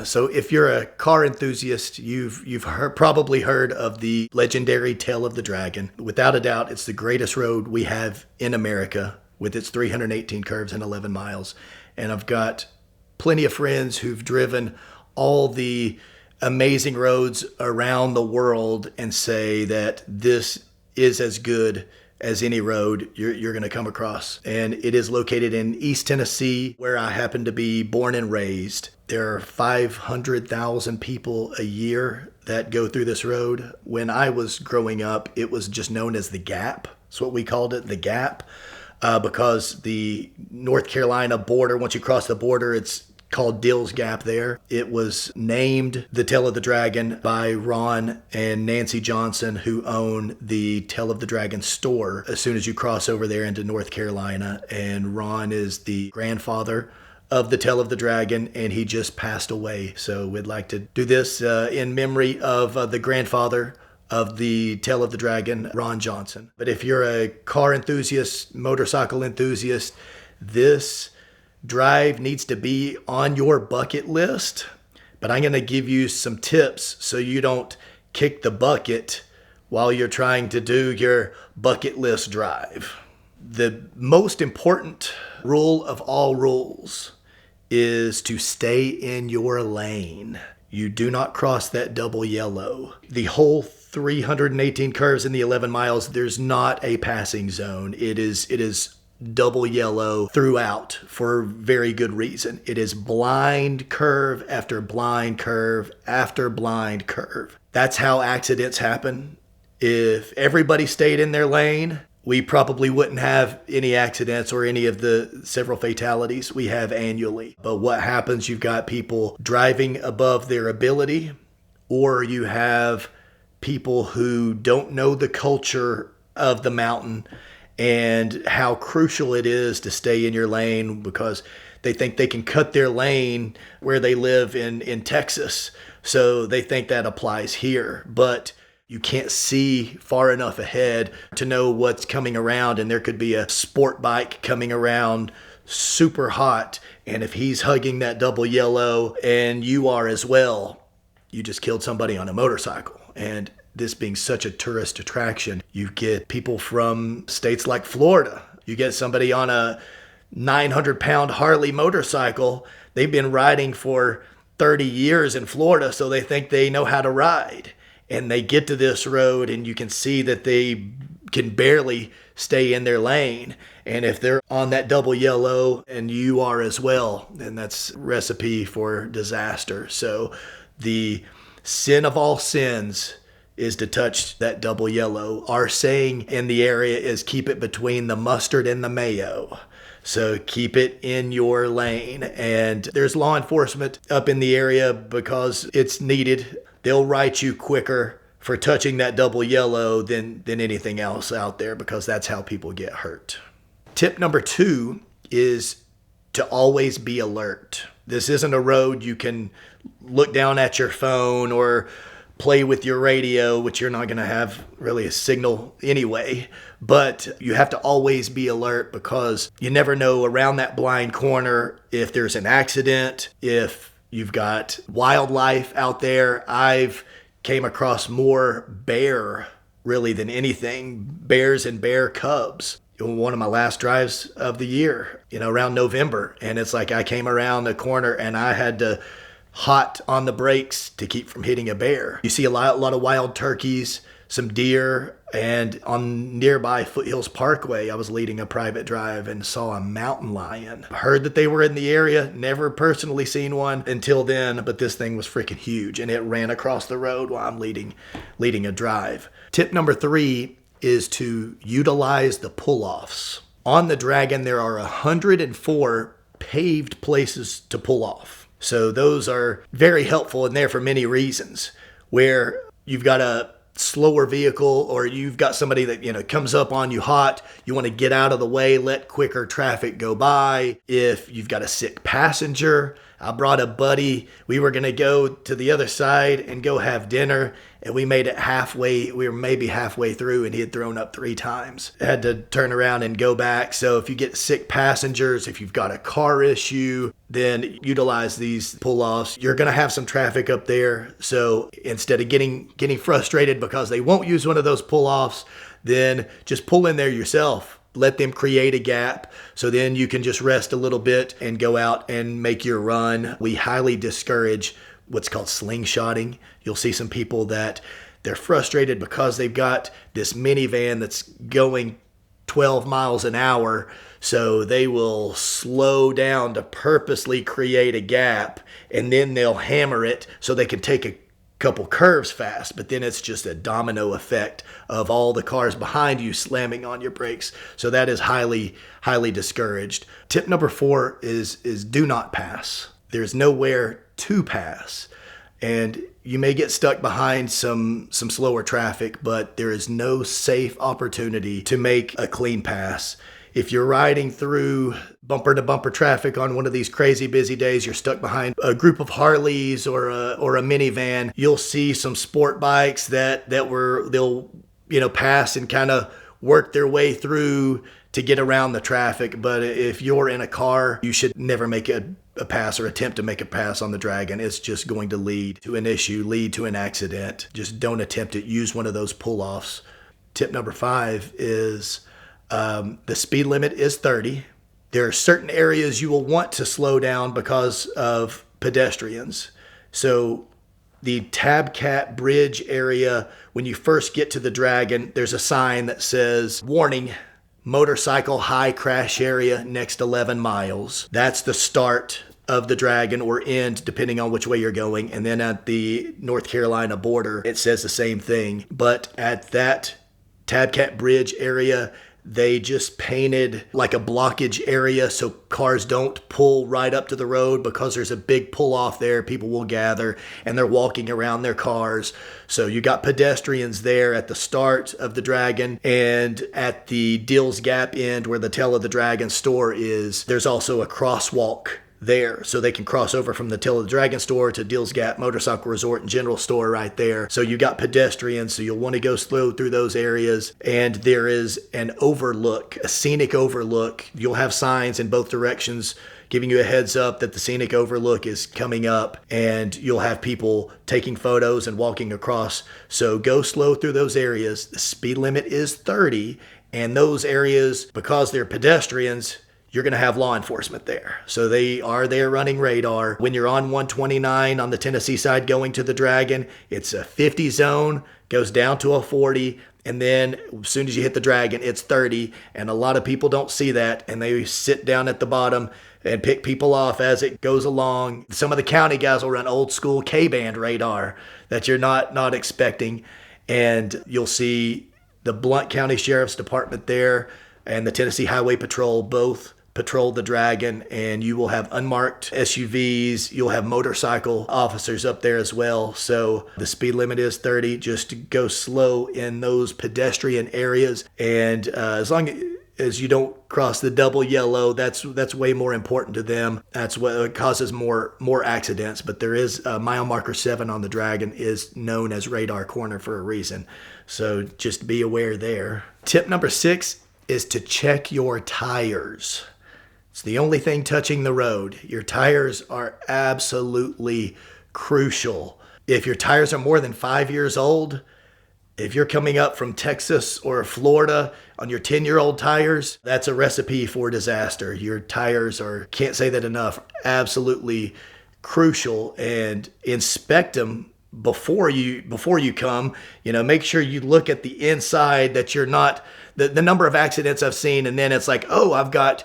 So if you're a car enthusiast, probably heard of the legendary Tail of the Dragon. Without a doubt, it's the greatest road we have in America with its 318 curves and 11 miles. And I've got plenty of friends who've driven all the amazing roads around the world and say that this is as good as any road you're going to come across. And it is located in East Tennessee, where I happen to be born and raised. There are 500,000 people a year that go through this road. When I was growing up, it was just known as the Gap. That's what we called it, the Gap, because the North Carolina border, once you cross the border, it's called Dill's Gap there. It was named the Tail of the Dragon by Ron and Nancy Johnson, who own the Tail of the Dragon store as soon as you cross over there into North Carolina. And Ron is the grandfather of the Tail of the Dragon, and he just passed away. So we'd like to do this in memory of the grandfather of the Tail of the Dragon, Ron Johnson. But if you're a car enthusiast, motorcycle enthusiast, this drive needs to be on your bucket list. But I'm going to give you some tips so you don't kick the bucket while you're trying to do your bucket list drive. The most important rule of all rules is to stay in your lane. You do not cross that double yellow. The whole 318 curves in the 11 miles, there's not a passing zone. It is double yellow throughout for very good reason. It is blind curve after blind curve after blind curve. That's how accidents happen. If everybody stayed in their lane, we probably wouldn't have any accidents or any of the several fatalities we have annually. But what happens, you've got people driving above their ability, or you have people who don't know the culture of the mountain and how crucial it is to stay in your lane because they think they can cut their lane where they live in Texas. So they think that applies here. But you can't see far enough ahead to know what's coming around. And there could be a sport bike coming around super hot. And if he's hugging that double yellow and you are as well, you just killed somebody on a motorcycle. And this being such a tourist attraction, you get people from states like Florida. You get somebody on a 900-pound Harley motorcycle. They've been riding for 30 years in Florida, so they think they know how to ride. And they get to this road, and you can see that they can barely stay in their lane. And if they're on that double yellow, and you are as well, then that's recipe for disaster. So the sin of all sins is to touch that double yellow. Our saying in the area is keep it between the mustard and the mayo. So keep it in your lane. And there's law enforcement up in the area because it's needed. They'll write you quicker for touching that double yellow than anything else out there because that's how people get hurt. Tip number 2 is to always be alert. This isn't a road you can look down at your phone or play with your radio, which you're not going to have really a signal anyway. But you have to always be alert because you never know around that blind corner if there's an accident, if you've got wildlife out there. I've came across more bear really than anything, bears and bear cubs. One of my last drives of the year, around November. And it's like I came around the corner and I had to hot on the brakes to keep from hitting a bear. You see a lot of wild turkeys, some deer, and on nearby Foothills Parkway, I was leading a private drive and saw a mountain lion. I heard that they were in the area, never personally seen one until then, but this thing was freaking huge and it ran across the road while I'm leading a drive. Tip number 3 is to utilize the pull-offs. On the Dragon, there are 104 paved places to pull off. So those are very helpful and there for many reasons. Where you've got a slower vehicle or you've got somebody that comes up on you hot, you want to get out of the way, let quicker traffic go by. If you've got a sick passenger, I brought a buddy. We were going to go to the other side and go have dinner, and we made it halfway. We were maybe halfway through, and he had thrown up 3 times. I had to turn around and go back. So if you get sick passengers, if you've got a car issue, then utilize these pull-offs. You're going to have some traffic up there. So instead of getting frustrated because they won't use one of those pull-offs, then just pull in there yourself. Let them create a gap, so then you can just rest a little bit and go out and make your run. We highly discourage what's called slingshotting. You'll see some people that they're frustrated because they've got this minivan that's going 12 miles an hour, so they will slow down to purposely create a gap, and then they'll hammer it so they can take a couple curves fast, but then it's just a domino effect of all the cars behind you slamming on your brakes. So that is highly discouraged. Tip number 4 is do not pass. There's nowhere to pass. And you may get stuck behind some slower traffic, but there is no safe opportunity to make a clean pass. If you're riding through bumper to bumper traffic on one of these crazy busy days, you're stuck behind a group of Harleys or a minivan, you'll see some sport bikes they'll pass and kind of work their way through to get around the traffic. But if you're in a car, you should never make a pass or attempt to make a pass on the Dragon. It's just going to lead to an issue, lead to an accident. Just don't attempt it. Use one of those pull-offs. Tip number 5 is the speed limit is 30. There are certain areas you will want to slow down because of pedestrians. So the Tabcat Bridge area, when you first get to the Dragon, there's a sign that says, warning, motorcycle high crash area next 11 miles. That's the start of the Dragon, or end, depending on which way you're going. And then at the North Carolina border, it says the same thing. But at that Tabcat Bridge area, they just painted like a blockage area so cars don't pull right up to the road, because there's a big pull off there. People will gather and they're walking around their cars. So you got pedestrians there at the start of the Dragon, and at the Dills Gap end where the Tail of the Dragon store is, there's also a crosswalk there, so they can cross over from the Tail of the Dragon store to Dills Gap Motorcycle Resort and General Store right there. So you got pedestrians, so you'll want to go slow through those areas. And there is an overlook, a scenic overlook. You'll have signs in both directions giving you a heads up that the scenic overlook is coming up, and you'll have people taking photos and walking across. So go slow through those areas. The speed limit is 30, and those areas, because they're pedestrians, you're going to have law enforcement there. So they are there running radar. When you're on 129 on the Tennessee side going to the Dragon, it's a 50 zone, goes down to a 40, and then as soon as you hit the Dragon, it's 30. And a lot of people don't see that, and they sit down at the bottom and pick people off as it goes along. Some of the county guys will run old school K-band radar that you're not expecting. And you'll see the Blount County Sheriff's Department there and the Tennessee Highway Patrol both patrol the Dragon, and you will have unmarked SUVs. You'll have motorcycle officers up there as well. So the speed limit is 30. Just go slow in those pedestrian areas, and as long as you don't cross the double yellow, that's way more important to them. That's what causes more accidents. But there is mile marker 7 on the Dragon is known as radar corner for a reason. So just be aware there. Tip number 6 is to check your tires. It's the only thing touching the road. Your tires are absolutely crucial. If your tires are more than 5 years old, if you're coming up from Texas or Florida on your 10-year-old tires, that's a recipe for disaster. Your tires are, can't say that enough, absolutely crucial. And inspect them before you come. Make sure you look at the inside, that you're not, the number of accidents I've seen, and then it's like, oh, I've got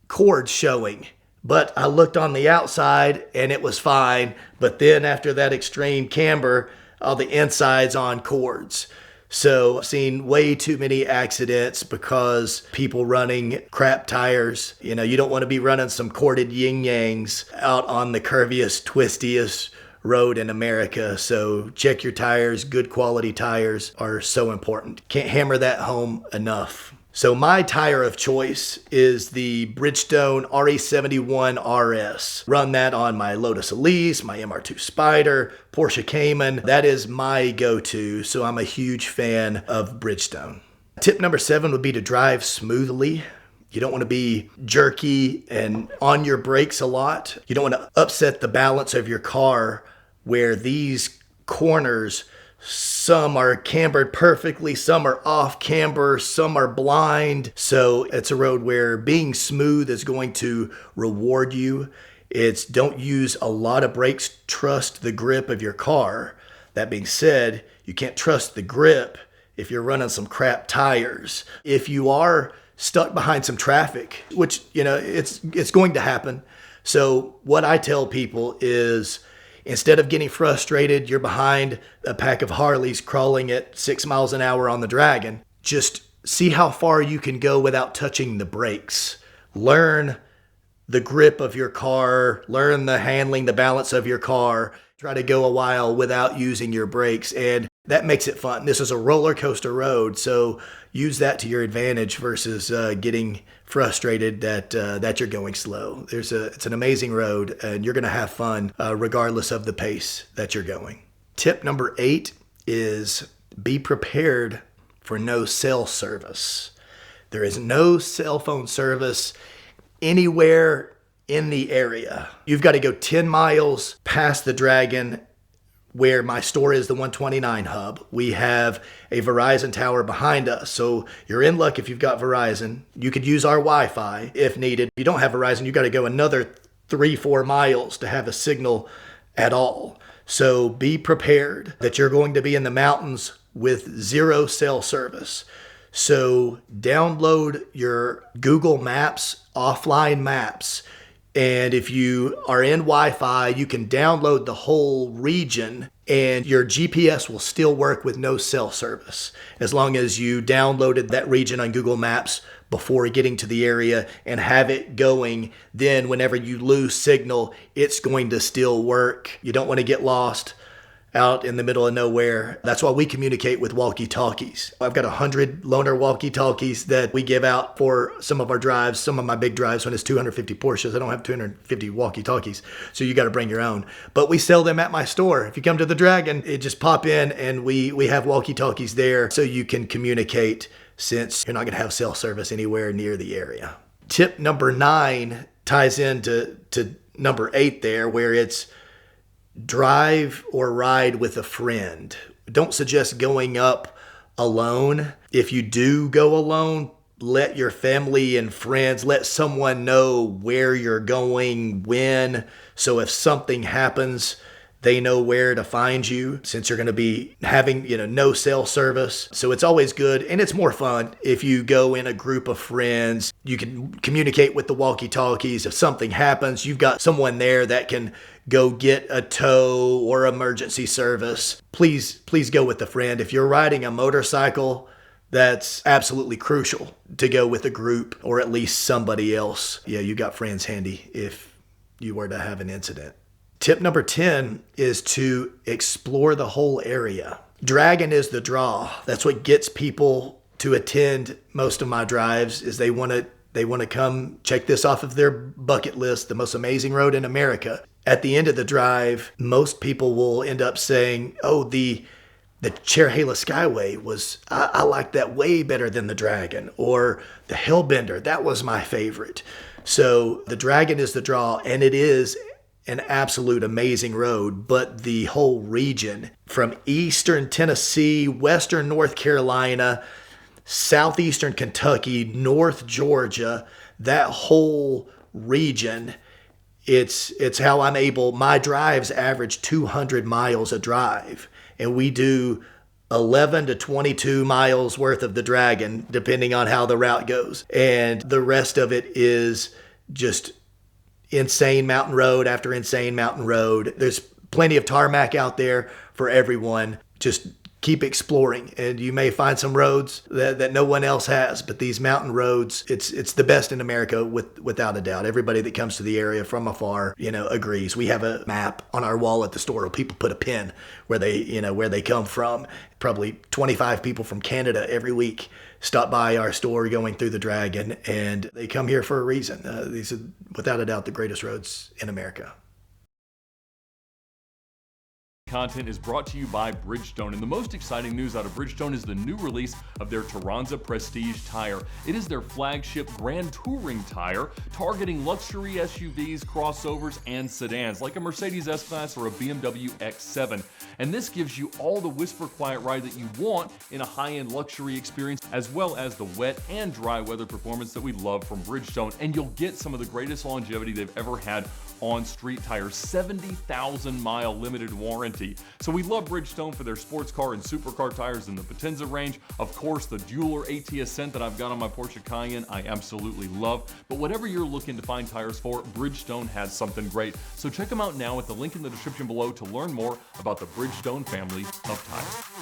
cords showing, but I looked on the outside and it was fine. But then after that extreme camber, all the insides on cords. So I've seen way too many accidents because people running crap tires. You don't want to be running some corded yin-yangs out on the curviest, twistiest road in America. So check your tires. Good quality tires are so important. Can't hammer that home enough. So my tire of choice is the Bridgestone RE71 RS. Run that on my Lotus Elise, my MR2 Spider, Porsche Cayman. That is my go-to, so I'm a huge fan of Bridgestone. Tip number 7 would be to drive smoothly. You don't want to be jerky and on your brakes a lot. You don't want to upset the balance of your car where these corners, some are cambered perfectly, some are off camber, some are blind. So it's a road where being smooth is going to reward you. It's don't use a lot of brakes, trust the grip of your car. That being said, you can't trust the grip if you're running some crap tires. If you are stuck behind some traffic, which, it's going to happen. So what I tell people is, instead of getting frustrated, you're behind a pack of Harleys crawling at 6 miles an hour on the Dragon. Just see how far you can go without touching the brakes. Learn the grip of your car, learn the handling, the balance of your car. Try to go a while without using your brakes, and that makes it fun. This is a roller coaster road, so use that to your advantage versus getting frustrated that you're going slow. It's an amazing road, and you're going to have fun regardless of the pace that you're going. Tip number 8 is be prepared for no cell service. There is no cell phone service anywhere in the area. You've got to go 10 miles past the Dragon where my store is, the 129 hub. We have a Verizon tower behind us. So you're in luck if you've got Verizon. You could use our Wi-Fi if needed. If you don't have Verizon, you got to go another 3-4 miles to have a signal at all. So be prepared that you're going to be in the mountains with zero cell service. So download your Google Maps, offline maps. And if you are in Wi-Fi, you can download the whole region and your GPS will still work with no cell service, as long as you downloaded that region on Google Maps before getting to the area and have it going. Then whenever you lose signal, it's going to still work. You don't want to get lost out in the middle of nowhere. That's why we communicate with walkie-talkies. I've got 100 loaner walkie-talkies that we give out for some of our drives, some of my big drives when it's 250 Porsches. I don't have 250 walkie-talkies, so you got to bring your own. But we sell them at my store. If you come to the Dragon, it just pop in and we have walkie-talkies there so you can communicate, since you're not going to have cell service anywhere near the area. Tip number 9 ties into number 8 there, where it's drive or ride with a friend. Don't suggest going up alone. If you do go alone, let your family and friends, let someone know where you're going, when. So if something happens, they know where to find you, since you're going to be having, no cell service. So it's always good, and it's more fun if you go in a group of friends. You can communicate with the walkie-talkies. If something happens, you've got someone there that can go get a tow or emergency service. Please go with a friend. If you're riding a motorcycle, that's absolutely crucial to go with a group or at least somebody else. Yeah, you got friends handy if you were to have an incident. Tip number 10 is to explore the whole area. Dragon is the draw. That's what gets people to attend most of my drives, is they want to come check this off of their bucket list, the most amazing road in America. At the end of the drive, most people will end up saying, oh, the Cherahela Skyway was, I like that way better than the Dragon, or the Hellbender, that was my favorite. So the Dragon is the draw, and it is an absolute amazing road, but the whole region from eastern Tennessee, western North Carolina, southeastern Kentucky, North Georgia, that whole region, it's how I'm able, my drives average 200 miles a drive, and we do 11 to 22 miles worth of the Dragon, depending on how the route goes. And the rest of it is just insane mountain road after insane mountain road. There's plenty of tarmac out there for everyone. Just keep exploring, and you may find some roads that no one else has, but these mountain roads, it's the best in America without a doubt. Everybody that comes to the area from afar, agrees. We have a map on our wall at the store where people put a pin where they come from. Probably 25 people from Canada every week stop by our store going through the Dragon, and they come here for a reason. These are, without a doubt, the greatest roads in America. Content is brought to you by Bridgestone, and the most exciting news out of Bridgestone is the new release of their Turanza Prestige tire. It is their flagship Grand Touring tire, targeting luxury SUVs, crossovers, and sedans, like a Mercedes S-Class or a BMW X7. And this gives you all the whisper quiet ride that you want in a high-end luxury experience, as well as the wet and dry weather performance that we love from Bridgestone. And you'll get some of the greatest longevity they've ever had on street tires, 70,000 mile limited warranty. So we love Bridgestone for their sports car and supercar tires in the Potenza range. Of course, the Dueler AT Ascent that I've got on my Porsche Cayenne, I absolutely love. But whatever you're looking to find tires for, Bridgestone has something great. So check them out now at the link in the description below to learn more about the Bridgestone family of tires.